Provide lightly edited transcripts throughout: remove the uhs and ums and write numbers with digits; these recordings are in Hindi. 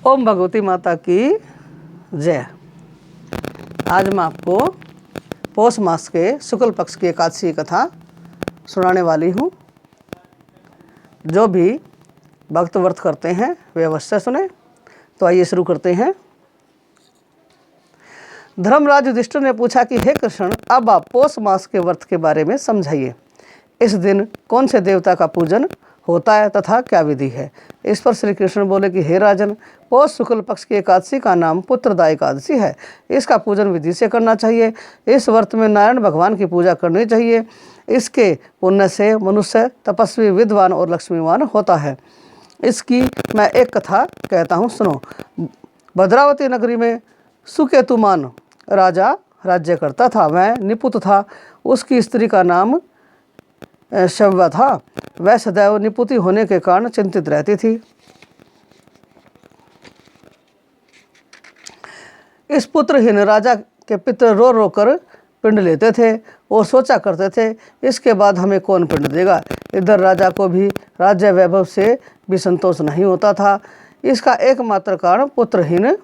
ओम भगवती माता की जय। आज मैं आपको पौष मास के शुक्ल पक्ष की एकादशी कथा सुनाने वाली हूँ। जो भी भक्त व्रत करते हैं वे अवश्य सुने। तो आइए शुरू करते हैं। धर्मराज युधिष्ठिर ने पूछा कि हे कृष्ण, अब आप पौष मास के व्रत के बारे में समझाइए। इस दिन कौन से देवता का पूजन होता है तथा क्या विधि है। इस पर श्री कृष्ण बोले कि हे राजन, पौष शुक्ल पक्ष की एकादशी का नाम पुत्रदा एकादशी है। इसका पूजन विधि से करना चाहिए। इस व्रत में नारायण भगवान की पूजा करनी चाहिए। इसके पुण्य से मनुष्य तपस्वी, विद्वान और लक्ष्मीवान होता है। इसकी मैं एक कथा कहता हूँ, सुनो। भद्रावती नगरी में सुकेतुमान राजा राज्य करता था। वह निपुत था। उसकी स्त्री का नाम शव्या था। वह सदैव निपुति होने के कारण चिंतित रहती थी। इस पुत्रहीन राजा के पितर रो रो कर पिंड लेते थे और सोचा करते थे, इसके बाद हमें कौन पिंड देगा। इधर राजा को भी राज्य वैभव से भी संतोष नहीं होता था। इसका एकमात्र कारण पुत्रहीन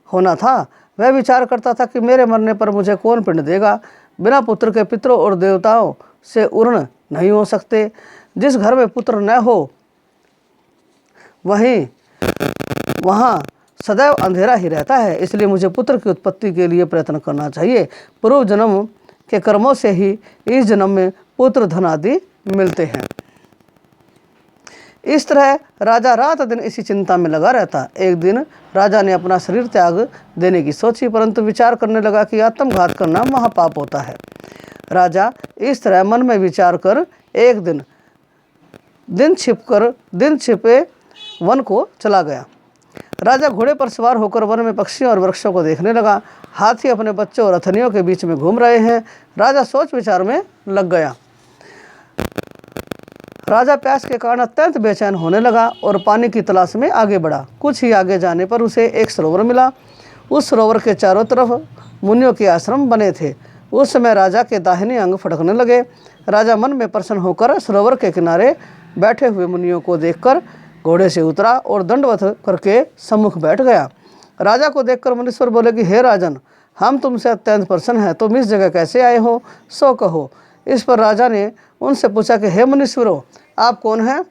होना था। वह विचार करता था कि मेरे मरने पर मुझे कौन पिंड देगा। बिना पुत्र के पितरों और देवताओं से उर्ण नहीं हो सकते। जिस घर में पुत्र न हो वहाँ सदैव अंधेरा ही रहता है। इसलिए मुझे पुत्र की उत्पत्ति के लिए प्रयत्न करना चाहिए। पूर्व जन्म के कर्मों से ही इस जन्म में पुत्र धन आदि मिलते हैं। इस तरह राजा रात दिन इसी चिंता में लगा रहता। एक दिन राजा ने अपना शरीर त्याग देने की सोची, परंतु विचार करने लगा कि आत्मघात करना महापाप होता है। राजा इस तरह मन में विचार कर एक दिन छिपे वन को चला गया। राजा घोड़े पर सवार होकर वन में पक्षियों और वृक्षों को देखने लगा। हाथी अपने बच्चों और अथनियों के बीच में घूम रहे हैं। राजा सोच विचार में लग गया। राजा प्यास के कारण अत्यंत बेचैन होने लगा और पानी की तलाश में आगे बढ़ा। कुछ ही आगे जाने पर उसे एक सरोवर मिला। उस सरोवर के चारों तरफ मुनियों के आश्रम बने थे। उस समय राजा के दाहिने अंग फटकने लगे। राजा मन में प्रसन्न होकर सरोवर के किनारे बैठे हुए मुनियों को देखकर घोड़े से उतरा और दंडवत करके सम्मुख बैठ गया। राजा को देखकर मुनीश्वर बोले कि हे राजन, हम तुमसे अत्यंत प्रसन्न हैं। तुम इस जगह कैसे आए हो, सो कहो। इस पर राजा ने उनसे पूछा कि हे मुनीश्वरों, आप कौन हैं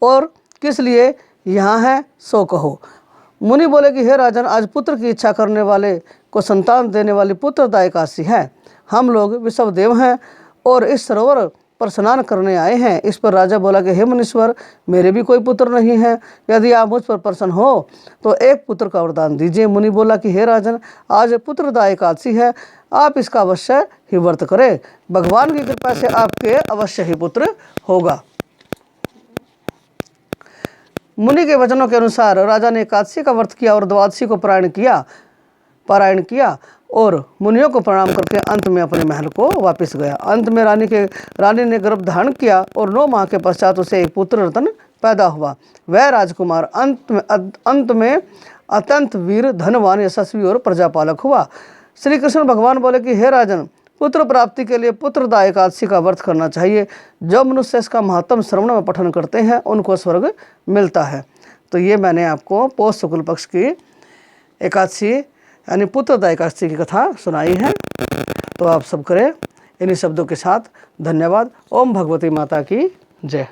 और किस लिए यहाँ हैं, सो कहो। मुनि बोले कि हे राजन, आज पुत्र की इच्छा करने वाले को संतान देने वाली पुत्रदा एकादशी है। हम लोग विश्वदेव हैं और इस सरोवर पर स्नान करने आए हैं। इस पर राजा बोला कि हे मुनीश्वर, मेरे भी कोई पुत्र नहीं है। यदि आप मुझ पर प्रसन्न हो तो एक पुत्र का वरदान दीजिए। मुनि बोला कि हे राजन, आज पुत्रदा एकादशी है, आप इसका अवश्य ही व्रत करें। भगवान की कृपा से आपके अवश्य ही पुत्र होगा। मुनि के वचनों के अनुसार राजा ने एकादशी का व्रत किया और द्वादशी को पारायण किया और मुनियों को प्रणाम करके अंत में अपने महल को वापस गया। अंत में रानी ने गर्भ धारण किया और 9 माह के पश्चात उसे एक पुत्र रत्न पैदा हुआ। वह राजकुमार अंत में अत्यंत वीर, धनवान, यशस्वी और प्रजापालक हुआ। श्री कृष्ण भगवान बोले कि हे राजन, पुत्र प्राप्ति के लिए पुत्रदा एकादशी का व्रत करना चाहिए। जो मनुष्य इसका महत्तम श्रवण में पठन करते हैं उनको स्वर्ग मिलता है। तो ये मैंने आपको पौष शुक्ल पक्ष की एकादशी यानी पुत्रदा एकादशी की कथा सुनाई है। तो आप सब करें इन्हीं शब्दों के साथ। धन्यवाद। ओम भगवती माता की जय।